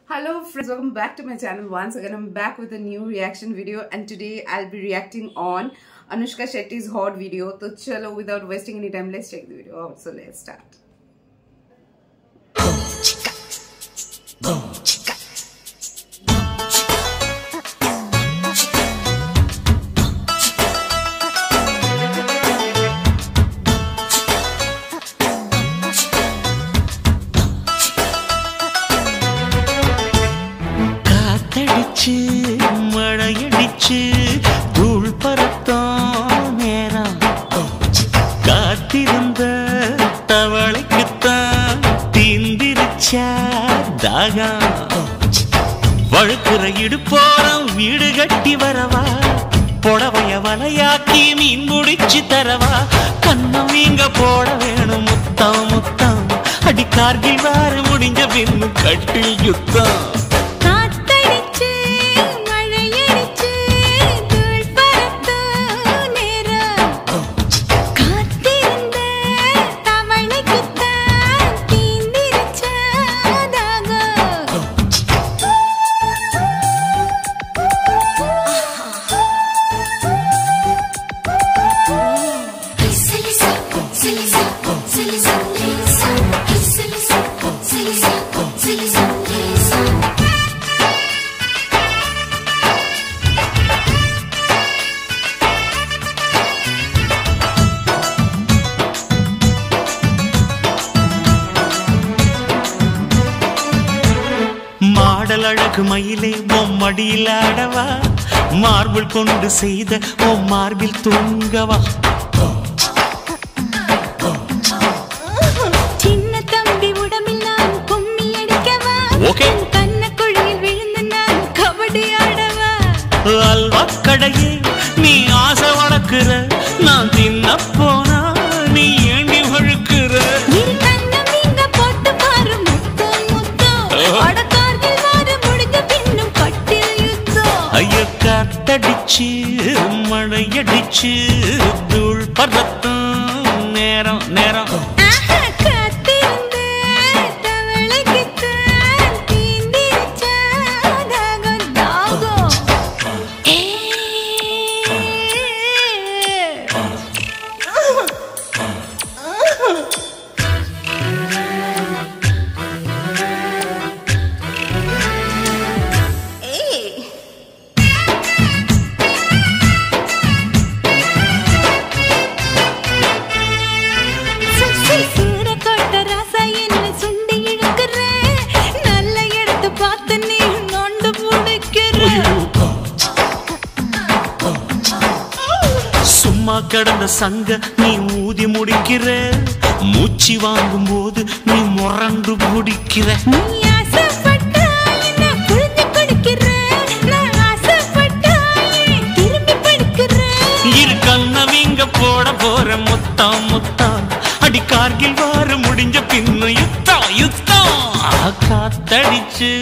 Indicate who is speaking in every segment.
Speaker 1: Hello friends, welcome back to my channel. Once again I'm back with a new reaction video and today I'll be reacting on Anushka Shetty's hot video. So chalo, without wasting any time, let's check the video out. So let's start.
Speaker 2: மழையடிச்சு தூள் பறத்தான் நேரம் காத்திருந்த தவளைக்குத்தான் தீந்திருச்சா தாகம் வழுக்கிற இடுப்போரம் வீடு கட்டி வரவா புடவைய வலையாக்கி மீன் முடிச்சு தரவா கண்ணம் நீங்க போட வேணும் முத்தம் முத்தம் அடி கார்கில் வார முடிஞ்ச பின்னு கட்டில் யுத்தம் அழகு மயிலே பொம்மடியில் ஆடவா மார்பிள் கொண்டு செய்த ஓ மார்பில் தூங்கவா
Speaker 3: சின்ன தம்பி உடம்பில் நான் கும்மி அடிக்கவா கண்ணக்குழியில் விழுந்து நான் கபடி ஆடவா
Speaker 2: அல்வா கடையே நீ ஆசை வளர்க்கிற நான் தின்ன போனா நீ ஏண்டி வழுக்கிற காத்தடிச்சு மழையடிச்சு தூள் பறத்தும் நேரம் நேரம் சும்மா கடந்த சங்க நீ ஊதி முடிக்கிற மூச்சு வாங்கும் போது நீ முரண்டு பிடிக்கிற இரு கண்ணவிங்க போட போற முத்தம் முத்தம் அடி கார்கில் வார முடிஞ்ச பின்னு யுத்தம் யுத்தம் காத்தடிச்சு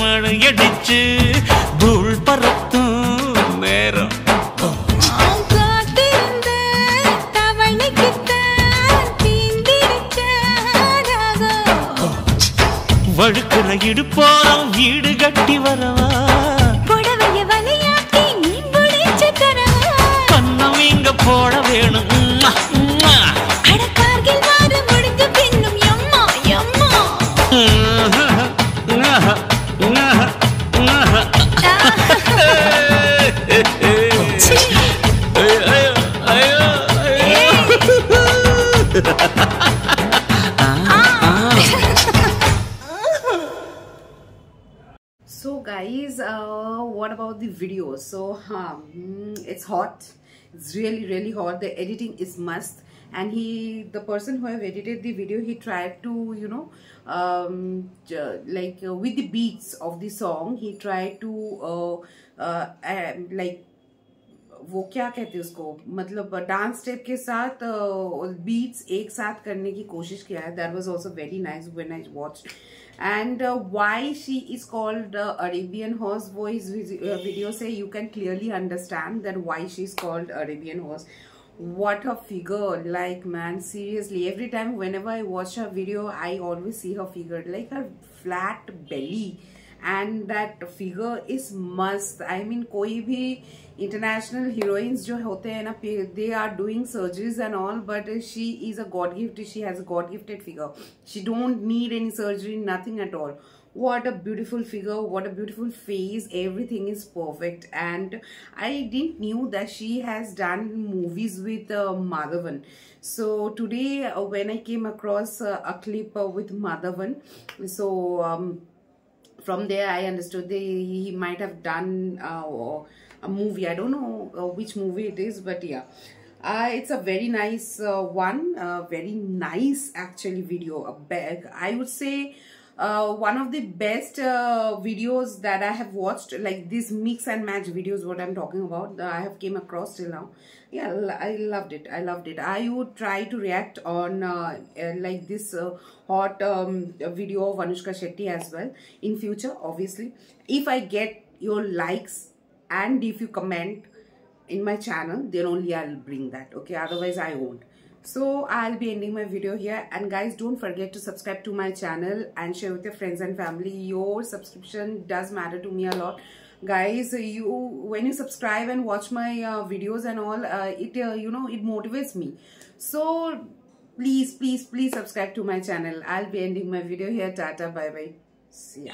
Speaker 2: மழையடிச்சு தூள் பறத்தும் நேரம் வழுக்கிற இடுப்போரம் வீடு கட்டி வரவா
Speaker 3: புடவைய வலையாக்கி மீன் பிடிச்சு தரவா
Speaker 2: கண்ணம் இங்க போட வேணும்
Speaker 3: அடக்கார்கில் வார முடிஞ்ச பின்னும் எம்மா எம்மா
Speaker 1: So guys, what about the video? So it's hot. It's really hot. The editing is must, and the person who have edited the video, he tried to, you know, with the beats of the song, he tried to like वो क्या कहते हैं उसको, मतलब dance step के साथ beats एक साथ करने की कोशिश किया है. That was also very nice when I watched. And why she is called Arabian horse, वो इस video से you can clearly understand that why she is called Arabian horse. What a figure, like man, seriously, every time whenever I watch her video I always see her figure, like her flat belly and that figure is must. I mean, कोई भी international heroines जो होते हैं ना, they are doing surgeries and all, but she is a god gifted. She has a god gifted figure. She don't need any surgery, nothing at all. What a beautiful figure, what a beautiful face, everything is perfect. And I didn't knew that she has done movies with Madhavan. So today when I came across a clip with Madhavan, so from there I understood he might have done a movie. I don't know which movie it is, but yeah. It's a very nice one, very nice actually video. I would say one of the best videos that I have watched, like this mix and match videos, what I'm talking about, I have came across till now. Yeah, I loved it. I loved it. I would try to react on like this hot video of Anushka Shetty as well in future, obviously. If I get your likes and if you comment in my channel, then only I'll bring that, okay? Otherwise I won't. So I'll be ending my video here, and guys, don't forget to subscribe to my channel and share with your friends and family. Your subscription does matter to me a lot, guys. When you subscribe and watch my videos and all, it you know, it motivates me. So please subscribe to my channel. I'll be ending my video here. Tata, bye bye, see ya.